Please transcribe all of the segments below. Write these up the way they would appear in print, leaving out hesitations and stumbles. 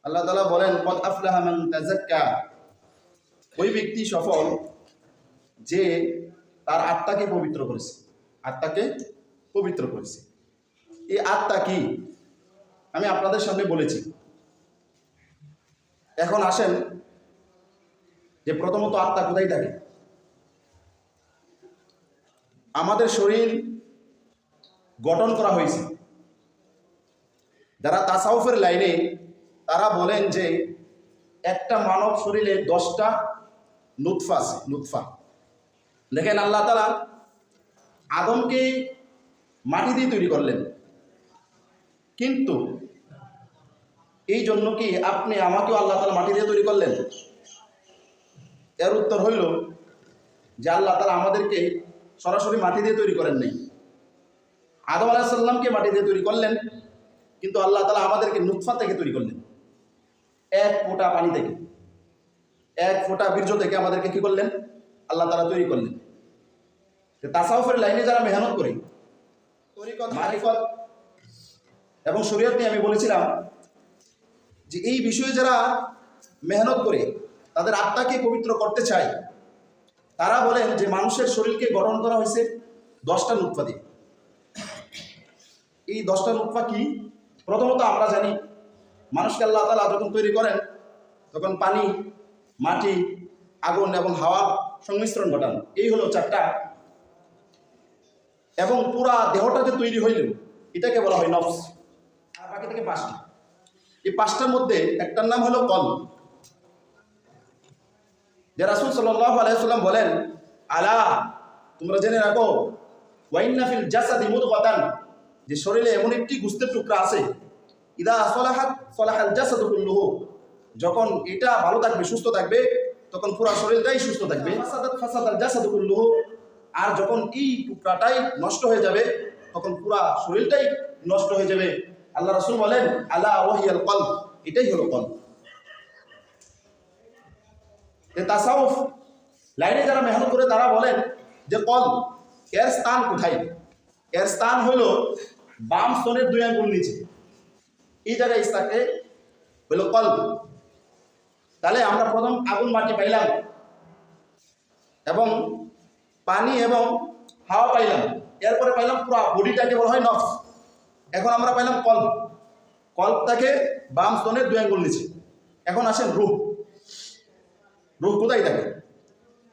আল্লাহ তাআলা বলেন কদ আফলাহা মান তাযাক্কা, ওই ব্যক্তি সফল যে তার আত্মাকে পবিত্র করেছে। আত্মাকে পবিত্র করেছে। এই আত্মা কি আমি আপনাদের সামনে বলেছি। এখন আসেন যে প্রথমত আত্মা কোথায় থাকে। আমাদের শরীর গঠন করা হয়েছে। যারা তাসাউফের লাইনে তারা বলেন যে একটা মানব শরীরে 10টা নুতফা আছে। নুতফা দেখেন, আল্লাহ তাআলা আদমকে মাটি দিয়ে তৈরি করলেন, কিন্তু এই জন্য কি আপনি আমাকেও আল্লাহ তাআলা মাটি দিয়ে তৈরি করলেন? এর উত্তর হইল যে আল্লাহ তাআলা আমাদেরকে সরাসরি মাটি দিয়ে তৈরি করেন নাই। আদম আলাইহিস সালামকে মাটি দিয়ে তৈরি করলেন, কিন্তু আল্লাহ তাআলা আমাদেরকে নুতফা থেকে তৈরি করলেন। এক ফোঁটা পানি থেকে, এক ফোঁটা বীর্য থেকে আমাদেরকে কি করলেন? আল্লাহ তাআলা তৈরি করলেন। তাসাউফের লাইনে যারা মেহনত করে, তরিকত, মারিফত এবং শরীয়ত নিয়ে আমি বলেছিলাম যে এই বিষয়ে যারা মেহনত করে তাদের আত্মাকে পবিত্র করতে চায়, তারা বলেন যে মানুষের শরীরকে গঠন করা হয়েছে 10টা নুতফা দিয়ে। এই 10টা নুতফা কি? প্রথমত আমরা জানি মানুষকে আল্লাহ তাআলা যখন তৈরি করেন তখন পানি, মাটি, আগুন এবং হাওয়া সংমিশ্রণ ঘটান। এই হলো 4টা। এবং পুরা দেহটাকে তৈরি হইল এটাকে বলা হয় নফস। আর বাকি থেকে 5টা। এই 5টার মধ্যে একটার নাম হলো কলব। যে রাসূল সাল্লাল্লাহু আলাইহি ওয়াসাল্লাম বলেন, আলা, তোমরা জেনে রাখো, ওয়াইন্না ফিল জাসাদি মুদগাতান, যে শরীরে এমন একটি গোশতের টুকরা আছে, ইদা সলাহাত সলাহাল জাসাদু কুল্লুহু, যখন এটা ভালো থাকবে, সুস্থ থাকবে, তখন পুরো শরীরটাই সুস্থ থাকবে। ফাসাদাত ফাসাদাল জাসাদু কুল্লুহু, আর যখন এই টুকরাটাই নষ্ট হয়ে যাবে তখন পুরো শরীরটাই নষ্ট হয়ে যাবে। আল্লাহ রাসূল বলেন, আলা ওয়াহিয়াল কলব, এটাই হলো কলব। তাসাউফ লাইনে যারা মেহনত করে তারা বলেন যে কলব এর স্থান কোথায়? এর স্থান হলো বাম স্তনের 2 আঙ্গুল নিচে, এই জায়গায় স্থানে হলো কলব। তাহলে আমরা প্রথম আগুন মাটি পাইলাম এবং পানি এবং হাওয়া পাইলাম, এরপরে পাইলাম পুরো বডিটাকে বলা হয় নফস। এখন আমরা পাইলাম কলব। কলবটাকে বাম স্তনের 2 আঙ্গুল নিচে। এখন আসেন রূহ। রূহ কোথায় থাকে?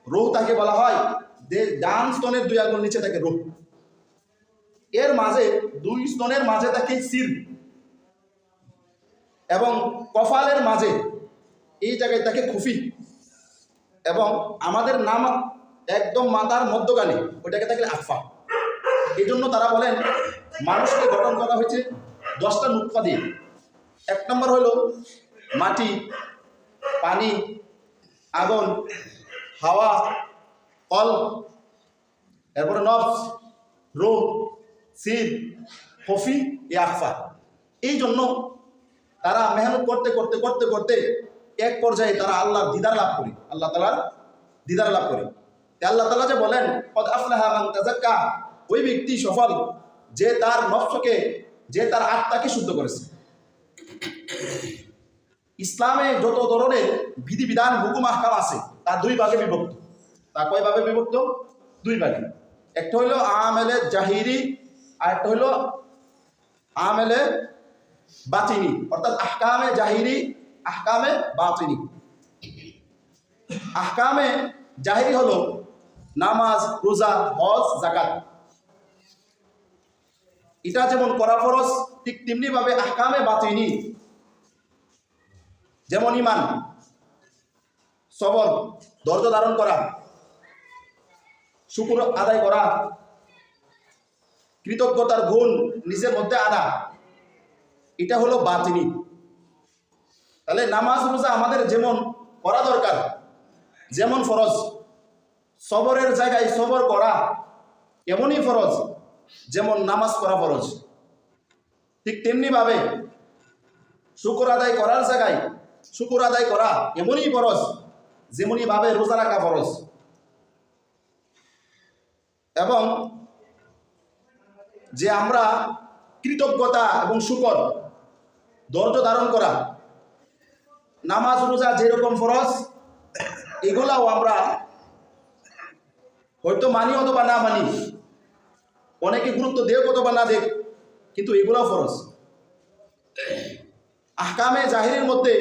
রূহ তাকে বলা হয় যে ডান স্তনের 2 আঙ্গুল নিচে থাকে রূহ। এর মাঝে 2 স্তনের মাঝে থাকে সির, এবং কপালের মাঝে এই জায়গায় থাকে খুফি, এবং আমাদের নাম একদম মাথার মধ্যখানে ওইটাকে থাকে আফা। এই জন্য তারা বলেন মানুষকে গঠন করা হয়েছে 10টা নুতফা দিয়ে। 1 নম্বর হলো মাটি, পানি, আগুন, হাওয়া, কলব, এরপরে নফস, রূহ, সির, খুফি, আফা। এই জন্য তারা মেহনত করতে করতে করতে করতে এক পর্যায়ে তারা আল্লাহর দিদার লাভ করে, আল্লাহ তাআলার দিদার লাভ করে। আল্লাহ তাআলা যে বলেন কদ আফলাহা মান তাযাক্কা, ওই ব্যক্তি সফল যে তার নফসকে, যে তার আত্মাকে শুদ্ধ করেছে। ইসলামে যত ধরনের বিধিবিধান, হুকুম, আহকাম আছে তা 2 ভাগে বিভক্ত। তা কয় ভাগে বিভক্ত? 2 ভাগে। একটা হইল আমেলে জাহিরি, আর একটা হইল আমেলে বাতিনি, অর্থাৎ আহকামে জাহিরি, আহকামে বাতিনি। আহকামে জাহিরি হলো নামাজ, রোজা, হজ, যাকাত। এটা যেমন করা ফরজ, ঠিক তেমনি ভাবে আহকামে বাতিনি, যেমন ঈমান, সবর, ধৈর্য ধারণ করা, শুকর আদায় করা, কৃতজ্ঞতার গুণ নিজের মধ্যে আনা, এটা হলো বাতিনি। তাহলে নামাজ, রোজা আমাদের যেমন করা দরকার, যেমন ফরজ, সবরের জায়গায় সবর করা এমনই ফরজ যেমন নামাজ পড়া ফরজ। ঠিক তেমনি ভাবে শুকর আদায় করার জায়গায় শুকর আদায় করা এমনই ফরজ যেমনই ভাবে রোজা রাখা ফরজ। এবং যে আমরা কৃতজ্ঞতা এবং শুকর, ধৈর্য ধারণ করা, নামাজ রোজা যেরকম ফরজ এগুলাও আমরা হয়তো মানি অথবা না মানি, অনেকে গুরুত্ব দেখ অথবা না দেখ, কিন্তু এগুলাও ফরজ। আহকামে জাহিরের মধ্যে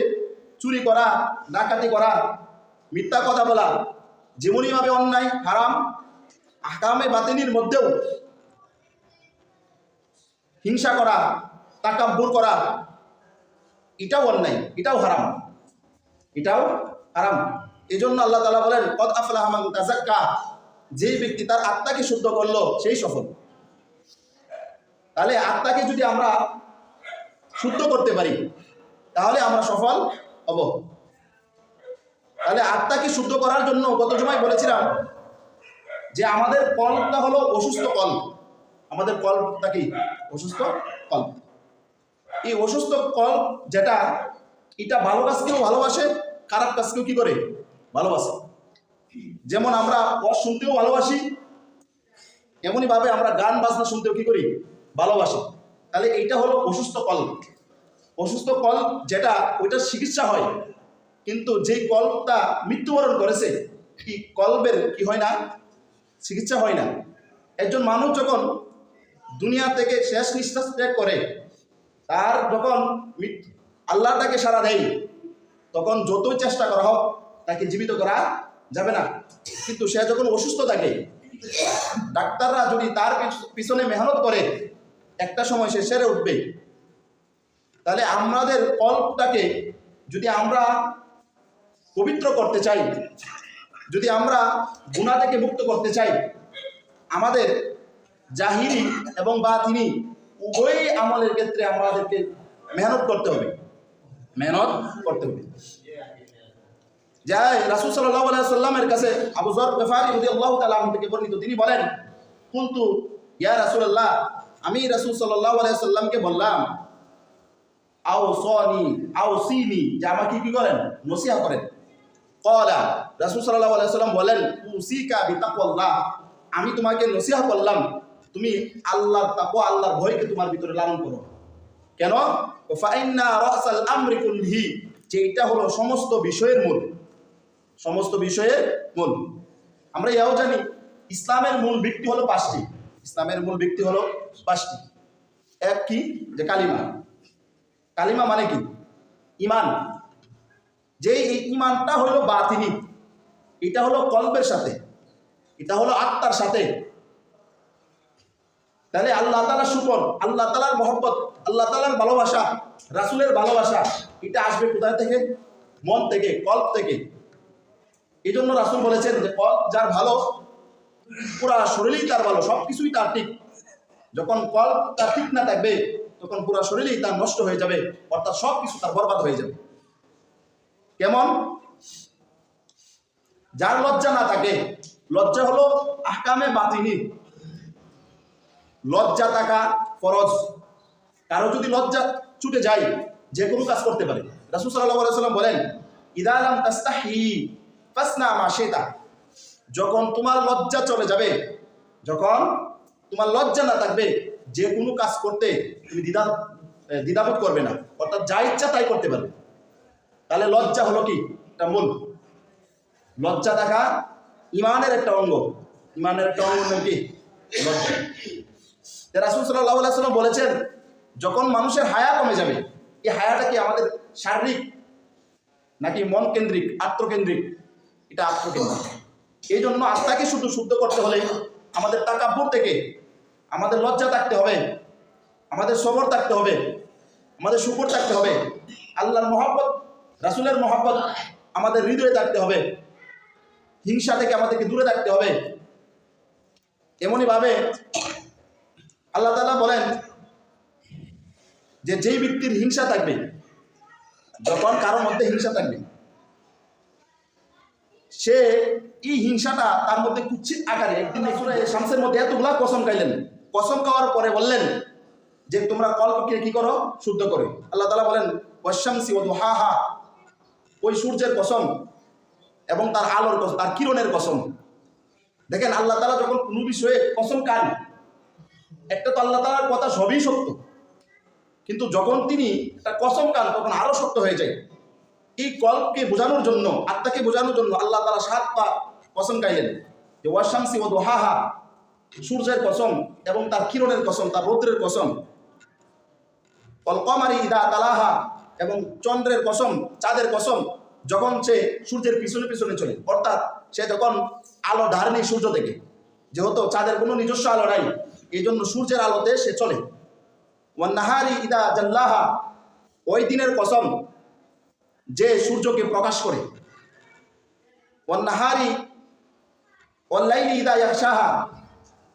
চুরি করা, ডাকাতি করা, মিথ্যা কথা বলা যেমনইভাবে অন্যায় হারাম, আহকামে বাতিনির মধ্যেও হিংসা করা, তাকাব্বুর করা এটাও অন্যায়, এটাও হারাম, এটাও হারাম। এই জন্য আল্লাহ তাআলা বলেন কদ আফলাহা মান তাযাক্কা, যে ব্যক্তি তার আত্মাকে শুদ্ধ করলো সেই সফল। তাহলে আত্মাকে যদি আমরা শুদ্ধ করতে পারি তাহলে আমরা সফল হব। তাহলে আত্মাকে শুদ্ধ করার জন্য গত জুমায় বলেছিলাম যে আমাদের কল্পটা হলো অসুস্থ কল্প। আমাদের কল্পটা কি? অসুস্থ কল্প। এই অসুস্থ কল্প যেটা, এটা ভালো কাজকেও ভালোবাসে, খারাপ কাজকেও কি করে? ভালোবাসে। যেমন আমরা ওয়াজ শুনতেও ভালোবাসি, এমনইভাবে আমরা গান বাজনা শুনতেও কি করি? ভালোবাসি। তাহলে এইটা হলো অসুস্থ কল্প। অসুস্থ কল্প যেটা, ওইটার চিকিৎসা হয়, কিন্তু যেই কল্পটা মৃত্যুবরণ করেছে এই কল্পের কি হয় না? চিকিৎসা হয় না। একজন মানুষ যখন দুনিয়া থেকে শেষ নিঃশ্বাস ত্যাগ করে, তার যখন আল্লাহ তাকে সাড়া দেয়, তখন যতই চেষ্টা করা হোক তাকে জীবিত করা যাবে না। কিন্তু সে যখন অসুস্থ থাকে, ডাক্তাররা যদি তার পিছনে মেহনত করে, একটা সময় সে সেরে উঠবে। তাহলে আমাদের কল্পটাকে যদি আমরা পবিত্র করতে চাই, যদি আমরা গুনাহ থেকে মুক্ত করতে চাই, আমাদের জাহিরি এবং বাতিনি উভয়ই আমলের ক্ষেত্রে আমাদেরকে মেহনত করতে হবে, মেহনত করতে হবে। যাই রাসূল সাল্লাল্লাহু আলাইহি ওয়াসাল্লামের কাছে আবু যর গফারি রাদিয়াল্লাহু তাআলা আনহু থেকে বর্ণিত, তিনি বলেন কুনতু ইয়া রাসূলুল্লাহ, আমি রাসূল সাল্লাল্লাহু আলাইহি ওয়াসাল্লামকে বললাম আউসিনি, যে আমাকে কি করেন? নসিহত করেন। ক্বালা, রাসূল সাল্লাল্লাহু আলাইহি ওয়াসাল্লাম বলেন উসিকা বিতাকওয়াল্লাহ, আমি তোমাকে নসিহত করলাম তুমি আল্লাহর তাকওয়া, আল্লাহর ভয়কে তোমার ভিতরে লালন করো। কেন? ফাইন্না রাসাল আমরি কুল্লিহি, যে এটা হলো সমস্ত বিষয়ের মূল, সমস্ত বিষয়ের মূল। আমরা এও জানি ইসলামের মূল ভিত্তি হলো 5টি। ইসলামের মূল ভিত্তি হলো 5টি। এক কি? যে কালিমা। কালিমা মানে কি? ঈমান। যে এই ঈমানটা হলো বাতিনি, এটা হলো কলবের সাথে, এটা হলো আত্মার সাথে। তাহলে আল্লাহ তাআলার শুকর, আল্লাহ তাআলার মহব্বত, আল্লাহ তাআলার ভালোবাসা, রাসূলের ভালোবাসা, এটা আসবে কোথায় থেকে? মন থেকে, কল্প থেকে। এই জন্য রাসূল বলেছেন যে কল্প যার ভালো, পুরা শরীরই তার ভালো, সব কিছুই তার ঠিক। যখন কল্প তার ঠিক না থাকবে, তখন পুরা শরীরই তার নষ্ট হয়ে যাবে, অর্থাৎ সব কিছু তার বরবাদ হয়ে যাবে। কেমন? যার লজ্জা না থাকে, লজ্জা হলো আহকামে বাতিনি, লজ্জা থাকা ফরজ। কারো যদি লজ্জা ছুটে যায়, যে কোনো কাজ করতে পারে। রাসূল সাল্লাল্লাহু আলাইহি ওয়াসাল্লাম বলেন ইযা লাম তাস্তাহি ফাসনা মা শিতা, যখন তোমার লজ্জা চলে যাবে, যখন তোমার লজ্জা না থাকবে, যে কোনো কাজ করতে তুমি দ্বিধাবোধ করবে না, অর্থাৎ যা ইচ্ছা তাই করতে পারবে। তাহলে লজ্জা হলো কি? একটা মূল। লজ্জা থাকা ঈমানের একটা অঙ্গ। ঈমানের একটা অঙ্গ কি? লজ্জা। রাসূল সাল্লাল্লাহু আলাইহি ওয়াসাল্লাম বলেছেন যখন মানুষের হায়া কমে যাবে, এই হায়াটা কি আমাদের শারীরিক নাকি মন কেন্দ্রিক, আত্মকেন্দ্রিক? এটা আত্মকেন্দ্রিক। এই জন্য আত্মাকে শুধু শুদ্ধ করতে হলে আমাদের তাকাব্বুর থেকে আমাদের লজ্জা থাকতে হবে, আমাদের সবর থাকতে হবে, আমাদের শুকর থাকতে হবে, আল্লাহর মহব্বত, রাসূলের মহব্বত আমাদের হৃদয়ে থাকতে হবে, হিংসা থেকে আমাদেরকে দূরে থাকতে হবে। এমনইভাবে আল্লাহ তাআলা বলেন যে যেই ব্যক্তির হিংসা থাকবে, যখন কারোর মধ্যে হিংসা থাকবে, সে এই হিংসাটা তার মধ্যে কুৎসিত আকারে, একদিন সূরা শামসের মধ্যে এতগুলা কসম খাইলেন, কসম খাওয়ার পরে বললেন যে তোমরা কল্পকে কি করো? শুদ্ধ করো। আল্লাহ তাআলা বলেন ওয়াশ-শামসি ওয়া দুহাহা, ওই সূর্যের কসম এবং তার আলোর কসম, তার কিরণের কসম। দেখেন আল্লাহ তাআলা যখন কোনো বিষয়ে কসম খান, একটা তো আল্লাহ তাআলার কথা সবই সত্য, কিন্তু যখন তিনি একটা কসম খান তখন আরো সত্য হয়ে যায়। এই কলকে বোঝানোর জন্য, আত্মাকে বোঝানোর জন্য আল্লাহ তাআলা 7টা কসম খাইলেন, যে ওয়াশামসি ওয়া দুহাহা, সূর্যের কসম এবং তার কিরণের কসম, তার রৌদ্রের কসম, ওয়াল কমারি ইদা তালাহা, এবং চন্দ্রের কসম, চাঁদের কসম, যখন সে সূর্যের পিছনে পিছনে চলে, অর্থাৎ সে যখন আলো ধারেনি সূর্য থেকে, যেহেতু চাঁদের কোনো নিজস্ব আলো নাই, এই জন্য সূর্যের আলোতে সে চলে। ওয়ান নাহারি ইদা জাল্লাহা, ওই দিনের কসম যে সূর্যকে প্রকাশ করে। ওয়ান নাহারি ওয়াল লাইলি ইদা ইয়াগশাহা,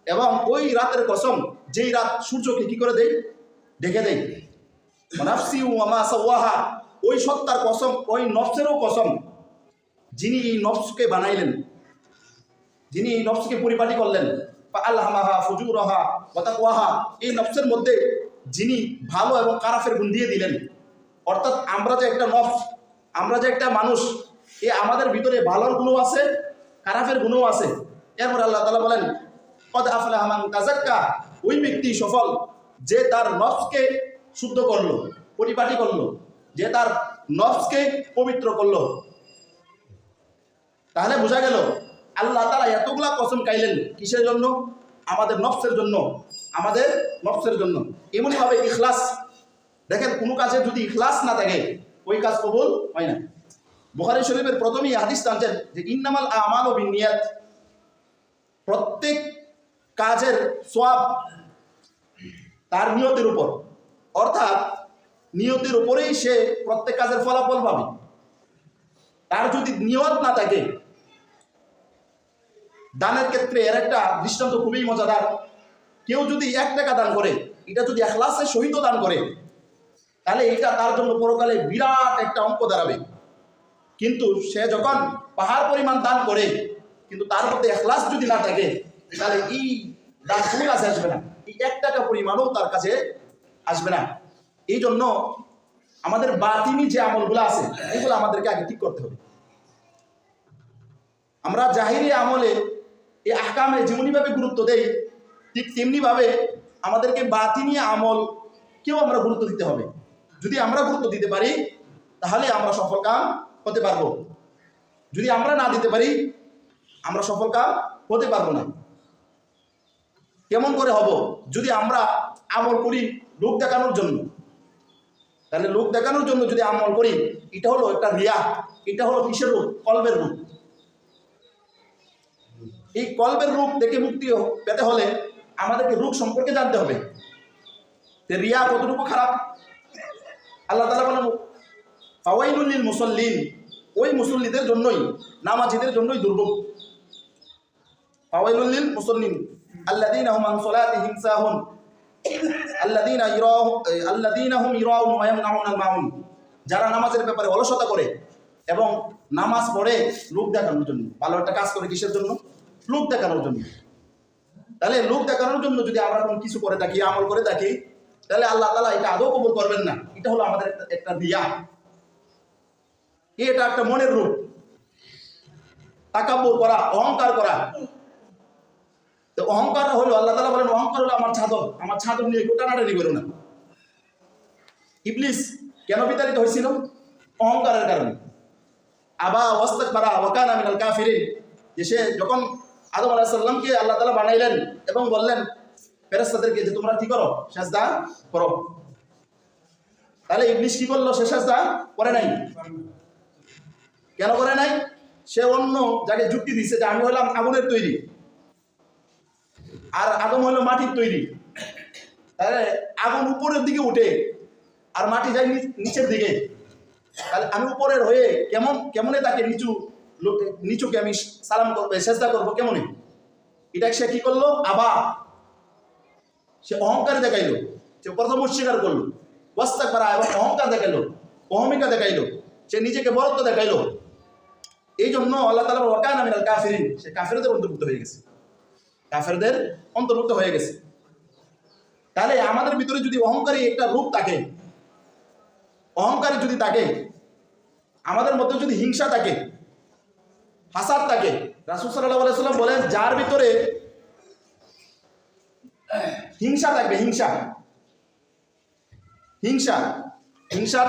এবং ওই রাতের কসম যেই রাত সূর্যকে কি করে দেয়, ঢেকে দেয়। ওয়া নাফসি ওয়া মা সাওয়াহা, ওই সত্তার কসম, ওই নফসেরও কসম যিনি এই নফসকে বানাইলেন, যিনি এই নফসকে পরিপাটি করলেন। ফাআলহামাহা ফুজুরাহা ওয়া তাকওয়াহা, এই নফসের মধ্যে যিনি ভালো এবং খারাপের গুণ দিয়ে দিলেন। অর্থাৎ আমরা যে একটা নফস, আমরা যে একটা মানুষ, এই আমাদের ভিতরে ভালোর গুণও আছে, খারাপের গুণও আছে। এরপর আল্লাহ তাআলা বলেন, কদ আফলাহা মান তাযাক্কা, ওই ব্যক্তি সফল যে তার নফসকে শুদ্ধ করলো, পরিপাটি করলো, যে তার নফসকে পবিত্র করলো। তাহলে বোঝা গেল আল্লাহ তাআলা এতগুলা কসম খাইলেন কিসের জন্য? আমাদের নফসের জন্য, আমাদের নফসের জন্য। এমনইভাবে ইখলাস, দেখেন কোনো কাজে যদি ইখলাস না থাকে ওই কাজ কবুল হয় না। বুখারী শরীফের প্রথমেই হাদিস টানছেন যে ইন্নামাল আমালু বিন্নিয়াত, প্রত্যেক কাজের সওয়াব তার নিয়তের উপর, অর্থাৎ নিয়তের উপরেই সে প্রত্যেক কাজের ফলাফল পাবে। তার যদি নিয়ত না থাকে, দানের ক্ষেত্রে এর একটা দৃষ্টান্ত খুবই মজাদার। কেউ যদি 1 টাকা দান করে, এটা যদি ইখলাসের সহিত দান করে, তাহলে এটা তার জন্য পরকালে বিরাট একটা অঙ্ক দাঁড়াবে। কিন্তু সে যখন পাহাড় পরিমাণ দান করে, কিন্তু তার মধ্যে ইখলাস যদি না থাকে, তাহলে এই দান কোনো কাছে আসবে না, এই 1 টাকা পরিমাণও তার কাছে আসবে না। এই জন্য আমাদের বাতিনি যে আমলগুলো আছে, এগুলো আমাদেরকে আগে ঠিক করতে হবে। আমরা জাহিরি আমলে এই আহকামে যেমনিভাবে গুরুত্ব দেই, ঠিক তেমনিভাবে আমাদেরকে বাতিনি আমল কেউ আমরা গুরুত্ব দিতে হবে। যদি আমরা গুরুত্ব দিতে পারি তাহলে আমরা সফল কাম হতে পারবো, যদি আমরা না দিতে পারি আমরা সফল কাম হতে পারবো না। কেমন করে হব? যদি আমরা আমল করি লোক দেখানোর জন্য, তাহলে লোক দেখানোর জন্য যদি আমল করি, এটা হলো একটা রিয়া, এটা হলো কিসের রূপ? কলবের রূপ। এই কলবের রূপ থেকে মুক্তি পেতে হলে আমাদেরকে রূপ সম্পর্কে জানতে হবে, যে রিয়া কতটুকু খারাপ। আল্লাহ তাআলা বলেন, ফাওয়াইলুল লিল মুসাল্লিন, ওই মুসল্লিদের জন্যই, নামাজীদের জন্যই দুর্ভোগ। ফাওয়াইলুল লিল মুসাল্লিন আল্লাযীনা হুম আন সালাতিহিম সাহুন আল্লাযীনা হুম ইরাউন ওয়া ইয়ামনাউনাল মাউন, যারা নামাজের ব্যাপারে অলসতা করে এবং নামাজ পড়ে লোক দেখানোর জন্য। ভালো একটা কাজ করে কিসের জন্য? লোক দেখানোর জন্য। তাহলে লোক দেখানোর জন্য যদি আমরা কোনো কিছু করে থাকি, আমল করে থাকি, তাহলে আল্লাহ তাআলা এটা আদৌ কবুল করবেন না। এটা হলো আমাদের একটা রিয়া, এটা একটা মনের রূপ। তাকাব্বুর করা, অহংকার করা। তো অহংকার হলো, আল্লাহ তাআলা বলেন, অহংকার হলো আমার ছাদর, আমার ছাদর নিয়ে টানাটানি করো না। ইবলিস কেন বিতাড়িত হয়েছিল? অহংকারের কারণে। আবা ওয়াস্তাকবারা ওয়া কানা মিনাল কাফিরিন, যে সে যখন আদম আলাইহিস সালামকে আল্লাহ তাআলা বানাইলেন এবং বললেন ফেরেশতাদেরকে যে তোমরা কি করো? সিজদা করো। তাহলে ইবলিস কি করলো? সে সিজদা করে নাই। কেন করে নাই? সে অন্য জায়গায় যুক্তি দিচ্ছে যে আমি হলাম আগুনের তৈরি আর আদম হলো মাটির তৈরি। তাহলে আগুন উপরের দিকে উঠে আর মাটি যায় নিচের দিকে, তাহলে আমি উপরের হয়ে কেমনে তাকে নিচুকে আমি সালাম করবো, সেজদা করবো কেমনে? এটা সে কি করলো? আবা, সে অহংকার দেখাইলো, সে প্রথম অস্বীকার করলো, ওয়াস্তাকবারা, এবং অহংকার দেখাইলো, অহমিকা দেখাইলো, সে নিজেকে বরত্ব দেখাইলো। এই জন্য আল্লাহ তাআলা ওয়া কানা মিনাল কাফিরিন, সে কাফেরদের অন্তর্ভুক্ত হয়ে গেছে, কাফেরদের অন্তর্ভুক্ত হয়ে গেছে। তাহলে আমাদের ভিতরে যদি অহংকারী একটা রূপ থাকে, অহংকারী যদি থাকে, আমাদের মধ্যে যদি হিংসা থাকে, হাসাদ থাকে, রাসূল সাল্লাল্লাহু আলাইহি ওয়াসাল্লাম বলেন, যার ভিতরে হিংসা থাকবে, হিংসা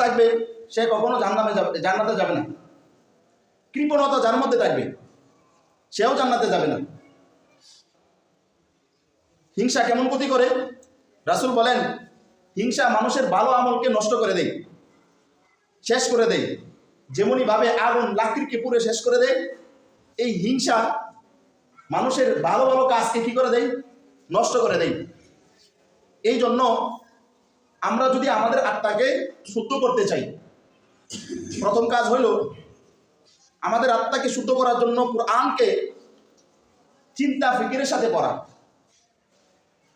থাকবে, সে কখনো জান্নাতে যাবে না। কৃপণতা যার মধ্যে থাকবে সেও জান্নাতে যাবে না। হিংসা কেমন ক্ষতি করে? রাসূল বলেন, হিংসা মানুষের ভালো আমলকে নষ্ট করে দেয়, শেষ করে দেয়। যেমনই ভাবে আগুন লাকড়িকে পুড়ে শেষ করে দেয়, এই হিংসা মানুষের ভালো ভালো কাজকে কি করে দেয়? নষ্ট করে দেয়। এই জন্য আমরা যদি আমাদের আত্মাকে শুদ্ধ করতে চাই, প্রথম কাজ হইল আমাদের আত্মাকে শুদ্ধ করার জন্য কোরআনকে চিন্তা ফিকিরের সাথে পড়া,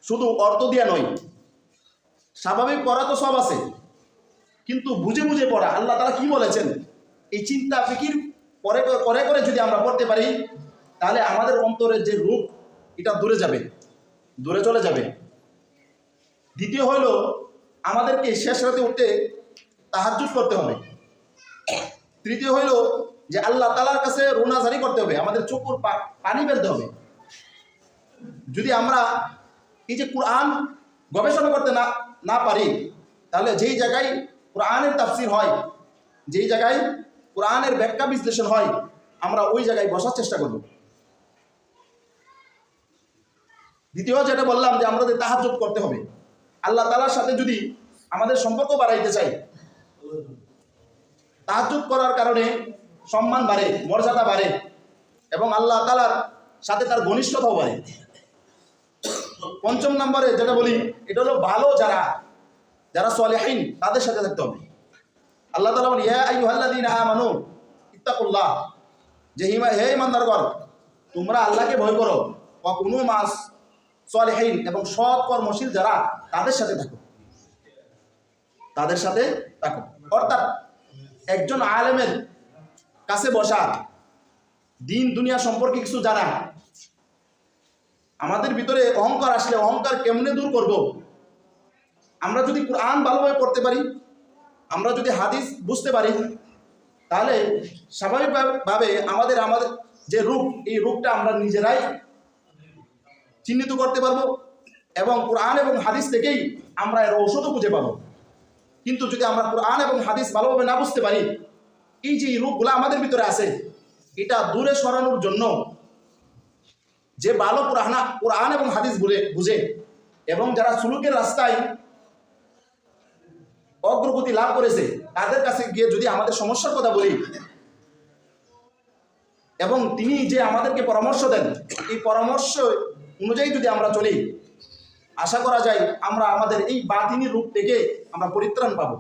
শুধু অর্থ দিয়া নয়। স্বাভাবিক পড়া তো সব আছে, কিন্তু বুঝে বুঝে পড়া। আল্লাহ তাআলা কি বলেছেন, এই চিন্তা ফিকির করে করে করে যদি আমরা পড়তে পারি, তাহলে আমাদের অন্তরের যে রূপ এটা দূরে যাবে, দূরে চলে যাবে। দ্বিতীয় হলো আমাদেরকে শেষ রাতে উঠতে তাহাজ্জুদ করতে হবে। তৃতীয় হইল যে আল্লাহ তাআলার কাছে রোনাজারি করতে হবে, আমাদের চোখের পানি ফেলতে হবে। যদি আমরা এই যে কোরআন গবেষণা করতে না পারি, তাহলে যেই জায়গায় কোরআনের তাফসীর হয়, যেই জায়গায় কোরআনের ব্যাখ্যা বিশ্লেষণ হয়, আমরা ওই জায়গায় বসার চেষ্টা করব। দ্বিতীয় যেটা বললাম যে আমাদের তাহাজ্জুদ করতে হবে। আল্লাহ তাআলার সাথে যদি আমাদের সম্পর্ক বাড়াইতে চাই, তাহাজ্জুদ করার কারণে সম্মান বাড়ে, মর্যাদা বাড়ে এবং আল্লাহ তাআলার সাথে তার ঘনিষ্ঠতাও বাড়ে। পঞ্চম নম্বরে যেটা বলি, এটা হলো ভালো যারা সালেহিন তাদের সাথে থাকতে হবে। আল্লাহ তাআলা বলেন, ইয়া আইয়ুহাল্লাযীনা আমানু ইত্তাকুল্লাহ, যে হে ঈমানদারগণ তোমরা আল্লাহকে ভয় করো, ওয়া কুনু মাস সালেহিন, এবং সৎ কর্মশীল যারা তাদের সাথে থাকো, তাদের সাথে থাকো। অর্থাৎ একজন আলেমের কাছে বসা, দিন দুনিয়া সম্পর্কে কিছু জানা। আমাদের ভিতরে অহংকার আসলে অহংকার কেমনে দূর করব? আমরা যদি কোরআন ভালোভাবে পড়তে পারি, আমরা যদি হাদিস বুঝতে পারি, তাহলে স্বাভাবিকভাবে আমাদের যে রূপ, এই রূপটা আমরা নিজেরাই চিহ্নিত করতে পারবো এবং কোরআন এবং হাদিস থেকেই আমরা এর ঔষধও খুঁজে পাবো। কিন্তু যদি আমরা কোরআন এবং হাদিস ভালোভাবে না বুঝতে পারি, এই যে রূপগুলো আমাদের ভিতরে আছে, এটা দূরে সরানোর জন্য যে ভালো কোরআন এবং হাদিস বুঝে এবং যারা সুলুকের রাস্তায় অগ্রগতি লাভ করেছে, তাদের কাছে গিয়ে যদি আমাদের সমস্যার কথা বলি এবং তিনি যে আমাদেরকে পরামর্শ দেন, এই পরামর্শ অনুযায়ী যদি আমরা চলি, আশা করা যায় আমরা আমাদের এই বাতিনি রূপ থেকে আমরা পরিত্রাণ পাবো।